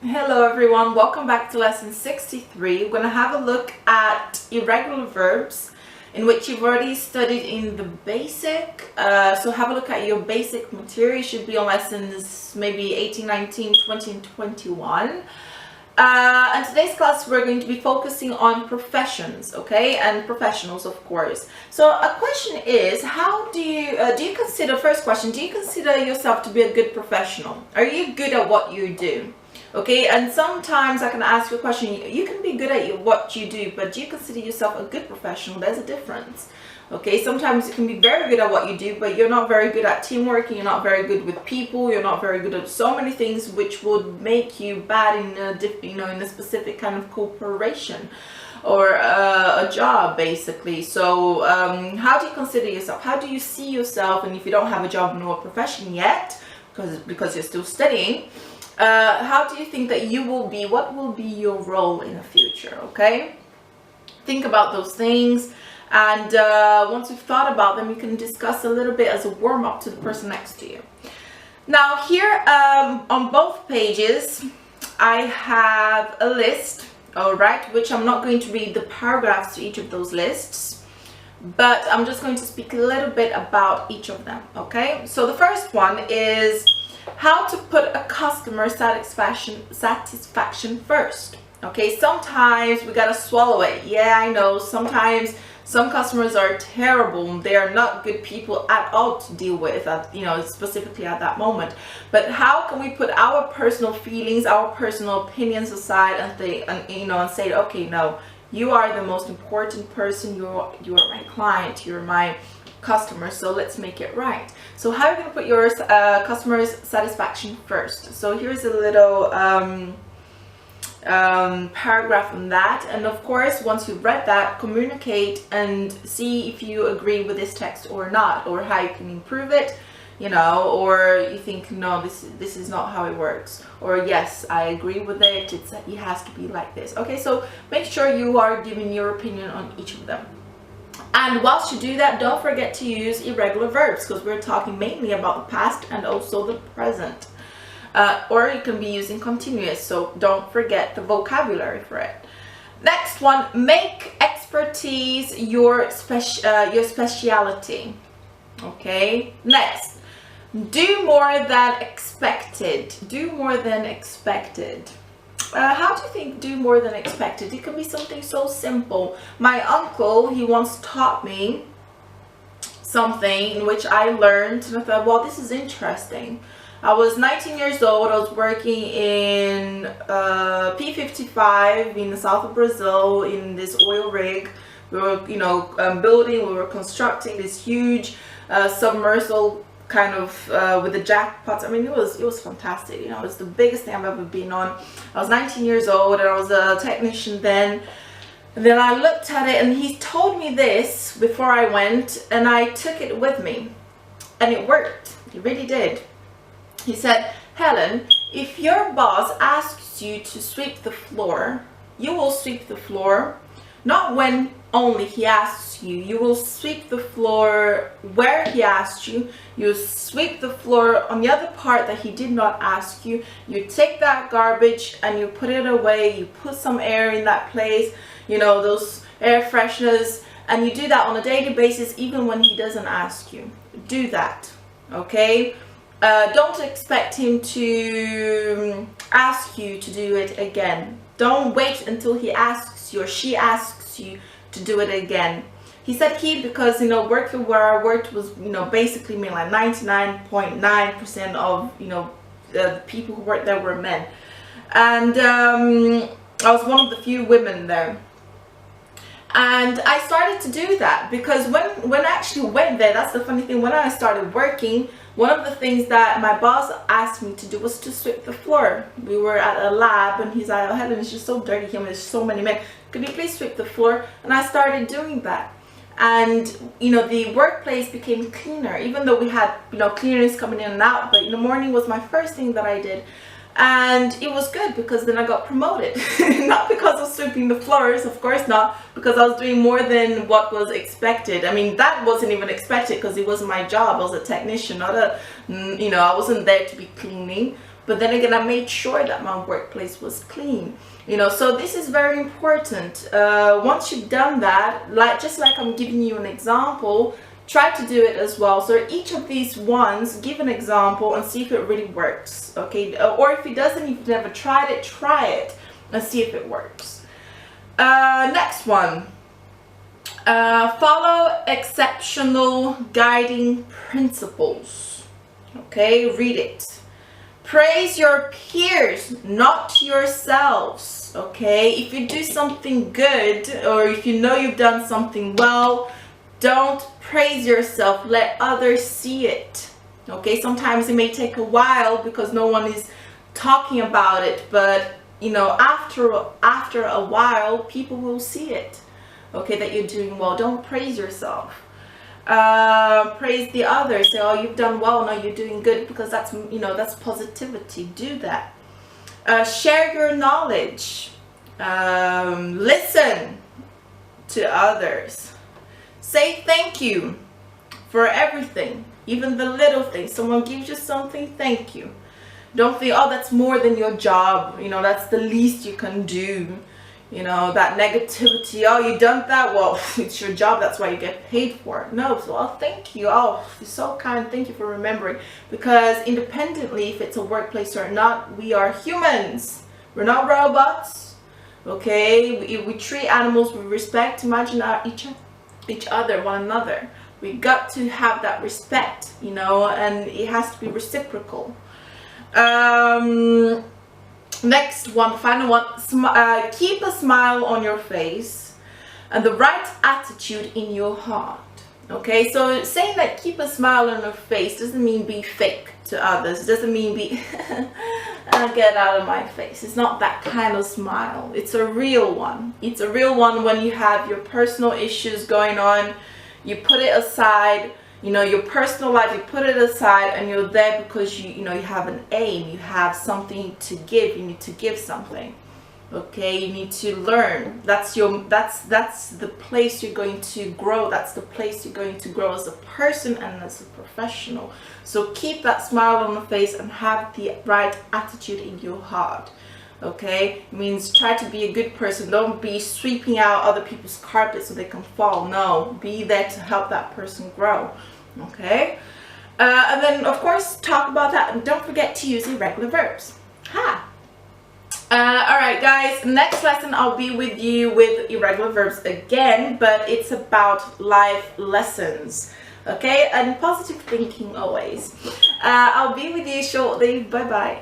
Hello everyone, welcome back to lesson 63. We're going to have a look at irregular verbs in which you've already studied in the basic. So have a look at your basic material. It should be on lessons maybe 18, 19, 20 and 21. And today's class we're going to be focusing on professions, okay, and professionals, of course. So a question is, how do you consider, first question, do you consider yourself to be a good professional? Are you good at what you do? Okay, and sometimes I can ask you a question, you can be good at what you do, but do you consider yourself a good professional? There's a difference. Okay, sometimes you can be very good at what you do, but you're not very good at teamwork, and you're not very good with people, you're not very good at so many things which would make you bad in a specific kind of corporation or a job, basically. So how do you consider yourself? How do you see yourself? And if you don't have a job nor a profession yet, because you're still studying, how do you think that you will be? What will be your role in the future? Okay, think about those things, and once you've thought about them, you can discuss a little bit as a warm-up to the person next to you. Now here on both pages I have a list, all right, which I'm not going to read the paragraphs to each of those lists, but I'm just going to speak a little bit about each of them. Okay, so the first one is how to put a customer satisfaction first. Okay, sometimes we gotta swallow it. Yeah, I know, sometimes some customers are terrible. They are not good people at all to deal with, specifically at that moment. But how can we put our personal feelings, our personal opinions aside and say, okay, no, you are the most important person. You are my client. You're my customer, so let's make it right. So how are you going to put your customer's satisfaction first? So here's a little paragraph on that, and of course once you've read that, communicate and see if you agree with this text or not, or how you can improve it, or you think, no, this is not how it works, or yes, I agree with it, it has to be like this. Okay, so make sure you are giving your opinion on each of them. And whilst you do that, don't forget to use irregular verbs, because we're talking mainly about the past and also the present. Or you can be using continuous, so don't forget the vocabulary for it. Next one, make expertise your speciality. Okay, next, do more than expected. Do more than expected. How do you think do more than expected? It can be something so simple. My uncle, he once taught me something in which I learned, and I thought, well, this is interesting. I was 19 years old. I was working in P55 in the south of Brazil in this oil rig. We were, building, we were constructing this huge submersible kind of with the jackpots. I mean, it was fantastic. It was the biggest thing I've ever been on. I was 19 years old and I was a technician then. And then I looked at it, and he told me this before I went, and I took it with me, and it worked. It really did. He said, Helen, if your boss asks you to sweep the floor, you will sweep the floor, not when only he asks you. You will sweep the floor where he asked you. You sweep the floor on the other part that he did not ask you. You take that garbage and you put it away. You put some air in that place, those air fresheners, and you do that on a daily basis, even when he doesn't ask you. Do that, okay? Don't expect him to ask you to do it again. Don't wait until he asks you or she asks you to do it again. He said because working where I worked was basically me, like 99.9% of the people who worked there were men, and I was one of the few women there. And I started to do that because when I actually went there, that's the funny thing, when I started working, one of the things that my boss asked me to do was to sweep the floor. We were at a lab and he's like, oh, Helen, it's just so dirty here, there's so many men. Could you please sweep the floor? And I started doing that. And the workplace became cleaner, even though we had cleaners coming in and out, but in the morning was my first thing that I did. And it was good because then I got promoted. Not because of sweeping the floors, of course not, because I was doing more than what was expected. I mean, that wasn't even expected because it wasn't my job. I was a technician, not a, I wasn't there to be cleaning. but then again, I made sure that my workplace was clean. You know, so this is very important. Once you've done that, just like I'm giving you an example, try to do it as well. So each of these ones, give an example and see if it really works, okay? Or if it doesn't, if you've never tried it, try it and see if it works. Next one. Follow exceptional guiding principles. Okay, read it. Praise your peers, not yourselves. Okay, if you do something good, or if you know you've done something well, don't praise yourself. Let others see it. Okay, sometimes it may take a while because no one is talking about it, but you know, after a while, people will see it. Okay, that you're doing well. Don't praise yourself. Praise the others. Say, oh, you've done well. No, you're doing good, because that's, you know, that's positivity. Do that. Share your knowledge. Listen to others. Say thank you for everything, even the little things. Someone gives you something, thank you. Don't think, oh, that's more than your job. You know, that's the least you can do. You know, that negativity, oh, you done that, well, it's your job, that's why you get paid for it. No, so, oh, thank you, oh, you're so kind, thank you for remembering. Because independently, if it's a workplace or not, we are humans. We're not robots, okay? We treat animals with respect. Imagine each other, one another. We got to have that respect, you know, and it has to be reciprocal. Next one, the final one, keep a smile on your face and the right attitude in your heart. Okay, so saying that keep a smile on your face doesn't mean be fake to others. It doesn't mean be get out of my face. It's not that kind of smile. It's a real one. It's a real one when you have your personal issues going on. You put it aside. You know, your personal life, you put it aside, and you're there because you know, you have an aim, you have something to give, you need to give something. Okay, you need to learn. That's the place you're going to grow. That's the place you're going to grow as a person and as a professional. So keep that smile on the face and have the right attitude in your heart. Okay, it means try to be a good person. Don't be sweeping out other people's carpets so they can fall. No, be there to help that person grow. Okay, and then of course talk about that, and don't forget to use irregular verbs. Alright guys, next lesson I'll be with you with irregular verbs again, but it's about life lessons. Okay, and positive thinking always. I'll be with you shortly. Bye bye.